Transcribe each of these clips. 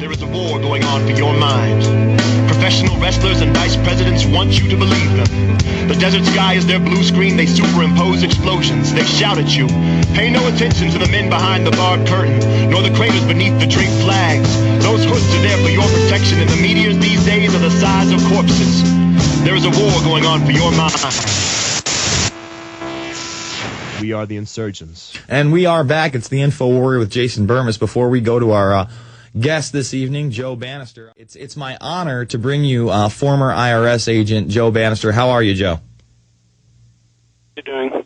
There is a war going on for your mind. Professional wrestlers and vice presidents want you to believe them. The desert sky is their blue screen. They superimpose explosions. They shout at you. Pay no attention to the men behind the barred curtain, nor the craters beneath the draped flags. Those hoods are there for your protection, and the meteors these days are the size of corpses. There is a war going on for your mind. We are the insurgents. And we are back. It's the Info Warrior with Jason Bermas. Before we go to our guest this evening, Joe Banister, it's my honor to bring you former IRS agent Joe Banister. How are you, Joe? How you doing?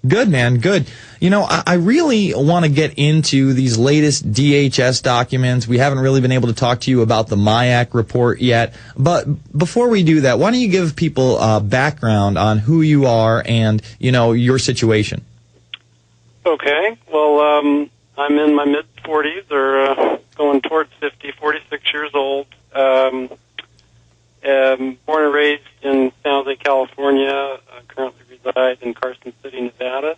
Good, man. Good. You know, I really want to get into these latest DHS documents. We haven't really been able to talk to you about the MIAC report yet. But before we do that, why don't you give people background on who you are and, you know, your situation? Okay. Well, I'm in my mid-40s or going towards 50, 46 years old. Born and raised in San Jose, California. Currently reside in Carson City, Nevada.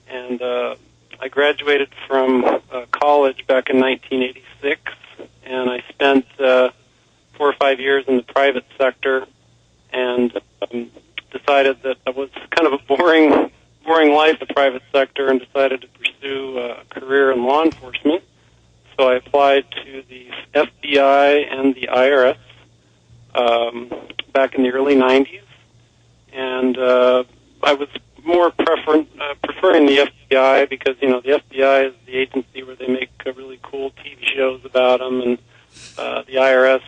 And I graduated from college back in 1986, and I spent 4 or 5 years in the private sector, and decided that it was kind of a boring life, the private sector, and decided to pursue a career in law enforcement. So I applied to the FBI and the IRS back in the early 90s, and I was more preferring the FBI because, you know, the FBI is the agency where they make really cool TV shows about them, and the IRS,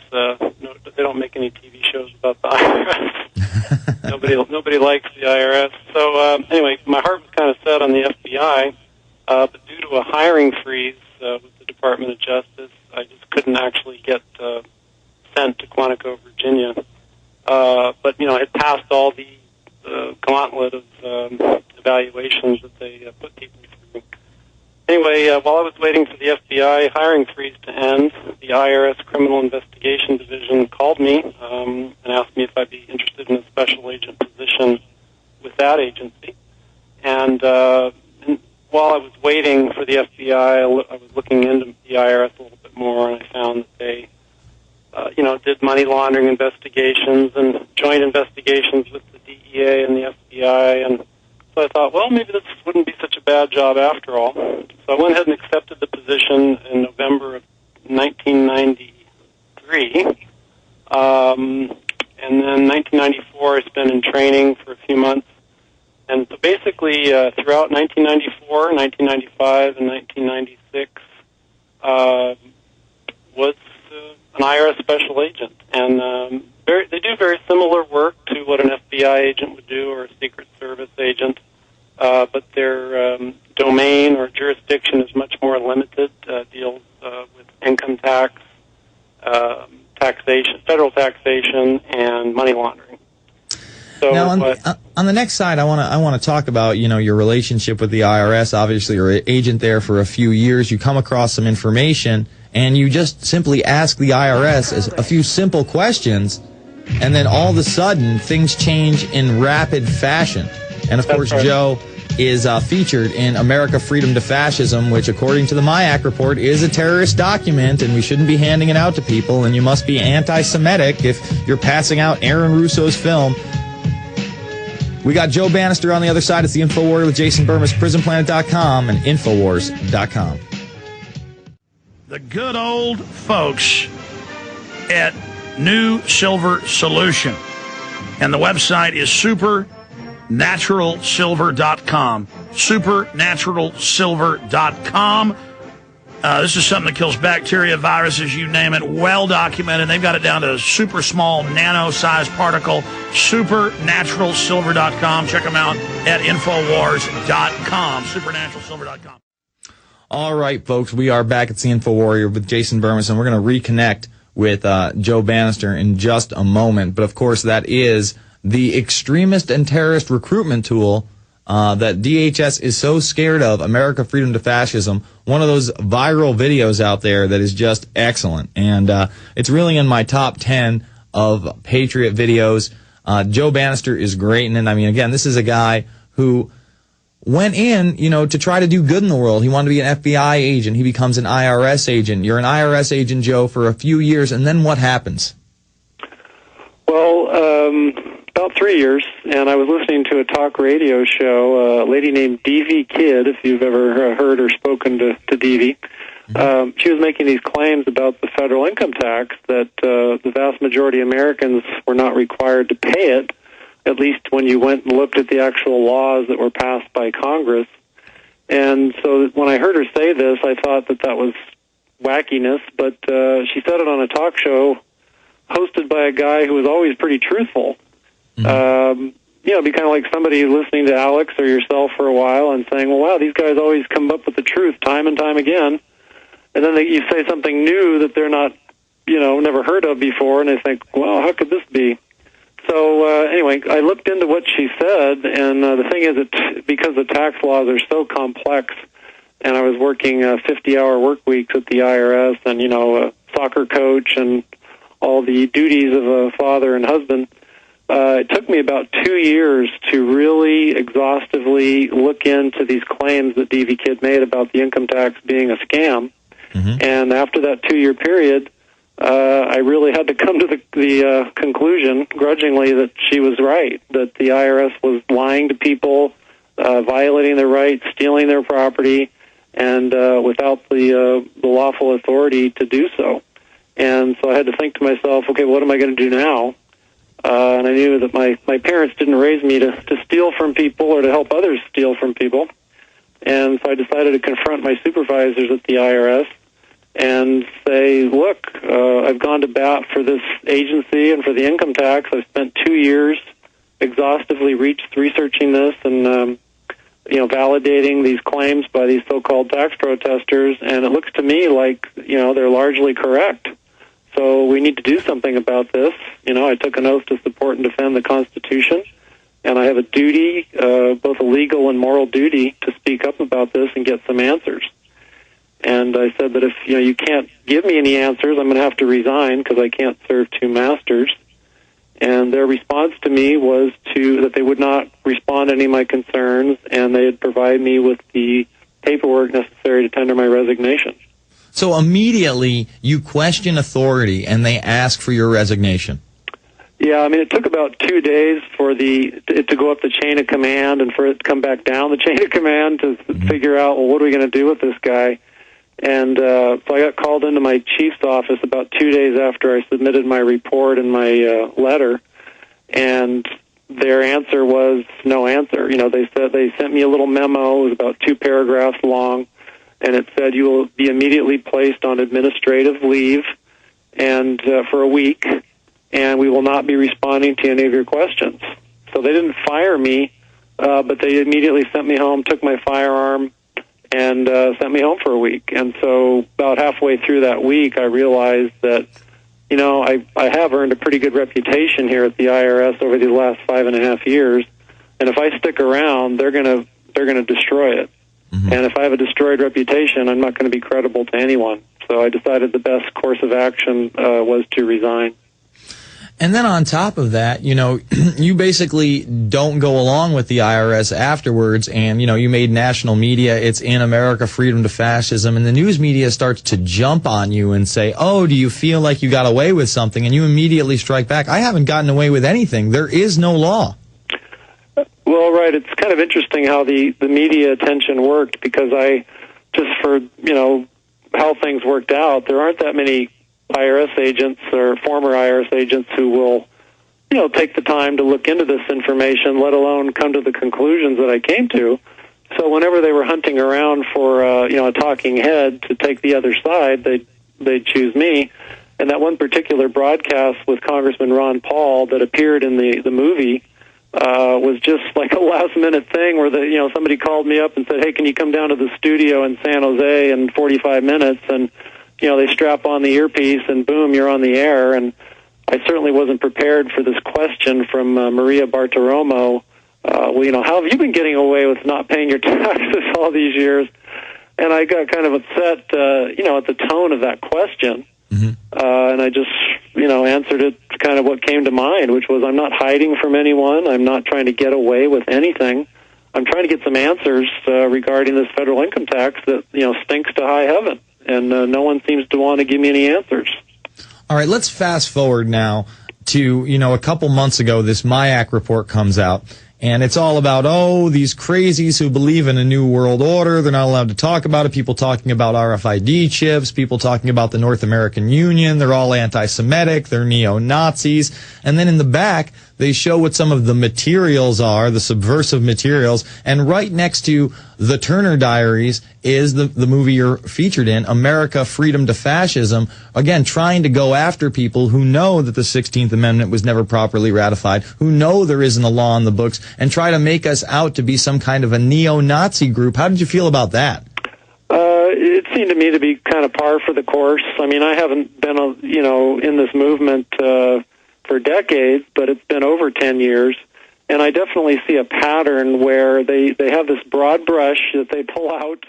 no, they don't make any TV shows about the IRS. Nobody likes the IRS. So anyway, my heart was kind of set on the FBI, but due to a hiring freeze with the Department of Justice, I just couldn't actually get sent to Quantico, Virginia. But, you know, I had passed all the gauntlet of evaluations that they put people through. Anyway, while I was waiting for the FBI hiring freeze to end, the IRS Criminal Investigation Division called me and asked me if I'd be interested in a special agent position with that agency. And while I was waiting for the FBI, I was looking into the IRS a little bit more, and I found that they did money laundering investigations and joint investigations with the DEA and the FBI, and so I thought, well, maybe this wouldn't be such a bad job after all. So I went ahead and accepted the position in November of 1993, and then 1994 I spent in training for a few months, and so basically throughout 1994, 1995, and 1996 was an IRS special agent, and they do very similar work to what an FBI agent would do or a Secret Service agent, but their domain or jurisdiction is much more limited, deals with income tax, taxation, federal taxation, and money laundering. So now, on the next side, I want to talk about, you know, your relationship with the IRS. Obviously, you're an agent there for a few years. You come across some information, and you just simply ask the IRS a few simple questions, and then all of a sudden, things change in rapid fashion. And, of course, right. Joe is featured in America Freedom to Fascism, which, according to the MIAC report, is a terrorist document, and we shouldn't be handing it out to people, and you must be anti-Semitic if you're passing out Aaron Russo's film. We got Joe Banister on the other side. It's the Info Warrior with Jason Bermas, PrisonPlanet.com, and Infowars.com. The good old folks at New Silver Solution. And the website is supernaturalsilver.com. Supernaturalsilver.com. This is something that kills bacteria, viruses, you name it, well documented. They've got it down to a super small nano-sized particle. Supernaturalsilver.com. Check them out at Infowars.com. Supernaturalsilver.com. All right, folks, we are back at the Info Warrior with Jason Bermas, and we're going to reconnect with Joe Banister in just a moment. But, of course, that is the extremist and terrorist recruitment tool that DHS is so scared of, America Freedom to Fascism, one of those viral videos out there that is just excellent. And it's really in my top 10 of Patriot videos. Joe Banister is great. And I mean, again, this is a guy who went in, to try to do good in the world. He wanted to be an FBI agent. He becomes an IRS agent. You're an IRS agent, Joe, for a few years, and then what happens? Well, about 3 years, and I was listening to a talk radio show, a lady named D.V. Kidd, if you've ever heard or spoken to D.V. She was making these claims about the federal income tax, that the vast majority of Americans were not required to pay it, at least when you went and looked at the actual laws that were passed by Congress. And so when I heard her say this, I thought that was wackiness, but she said it on a talk show hosted by a guy who was always pretty truthful. It'd be kind of like somebody listening to Alex or yourself for a while and saying, well, wow, these guys always come up with the truth time and time again. And then you say something new that they're not, never heard of before, and they think, well, how could this be? So anyway, I looked into what she said, and the thing is that because the tax laws are so complex, and I was working 50-hour work weeks at the IRS and, a soccer coach and all the duties of a father and husband, it took me about 2 years to really exhaustively look into these claims that D.V. Kidd made about the income tax being a scam. And after that 2-year period, I really had to come to the conclusion, grudgingly, that she was right, that the IRS was lying to people, violating their rights, stealing their property, and without the lawful authority to do so. And so I had to think to myself, okay, what am I going to do now? And I knew that my parents didn't raise me to steal from people or to help others steal from people. And so I decided to confront my supervisors at the IRS and say, look, I've gone to bat for this agency and for the income tax. I've spent 2 years exhaustively researching this and, validating these claims by these so-called tax protesters, and it looks to me like, they're largely correct. So we need to do something about this. I took an oath to support and defend the Constitution, and I have a duty, both a legal and moral duty, to speak up about this and get some answers. And I said that if you can't give me any answers, I'm going to have to resign because I can't serve two masters. And their response to me was that they would not respond to any of my concerns, and they'd provide me with the paperwork necessary to tender my resignation. So immediately you question authority, and they ask for your resignation. Yeah, it took about 2 days for it to go up the chain of command and for it to come back down the chain of command to figure out, well, what are we going to do with this guy? And so I got called into my chief's office about 2 days after I submitted my report and my letter, and their answer was no answer. They sent me a little memo. It was about 2 paragraphs long, and it said you will be immediately placed on administrative leave and for a week, and we will not be responding to any of your questions. So they didn't fire me, but they immediately sent me home, took my firearm, and sent me home for a week. And so about halfway through that week, I realized that, I have earned a pretty good reputation here at the IRS over these last 5.5 years. And if I stick around, they're going to destroy it. And if I have a destroyed reputation, I'm not going to be credible to anyone. So I decided the best course of action was to resign. And then on top of that, you basically don't go along with the IRS afterwards, and, you made national media. It's in America, freedom to fascism, and the news media starts to jump on you and say, oh, do you feel like you got away with something? And you immediately strike back. I haven't gotten away with anything. There is no law. Well, right. It's kind of interesting how the media attention worked, because for how things worked out, there aren't that many IRS agents or former IRS agents who will, take the time to look into this information, let alone come to the conclusions that I came to. So whenever they were hunting around for, a talking head to take the other side, they'd choose me. And that one particular broadcast with Congressman Ron Paul that appeared in the movie was just like a last-minute thing where somebody called me up and said, hey, can you come down to the studio in San Jose in 45 minutes? And they strap on the earpiece, and boom, you're on the air. And I certainly wasn't prepared for this question from Maria Bartiromo. How have you been getting away with not paying your taxes all these years? And I got kind of upset, at the tone of that question. And I just, answered it kind of what came to mind, which was I'm not hiding from anyone. I'm not trying to get away with anything. I'm trying to get some answers regarding this federal income tax that, stinks to high heaven, and no one seems to want to give me any answers. All right, let's fast forward now to, a couple months ago, this MIAC report comes out, and it's all about, these crazies who believe in a new world order. They're not allowed to talk about it. People talking about RFID chips, people talking about the North American Union. They're all anti-Semitic. They're neo-Nazis. And then in the back, they show what some of the materials are, the subversive materials. And right next to the Turner Diaries is the movie you're featured in, America, Freedom to Fascism. Again, trying to go after people who know that the 16th Amendment was never properly ratified, who know there isn't a law in the books, and try to make us out to be some kind of a neo-Nazi group. How did you feel about that? It seemed to me to be kind of par for the course. I mean, I haven't been, in this movement for decades, but it's been over 10 years. And I definitely see a pattern where they have this broad brush that they pull out,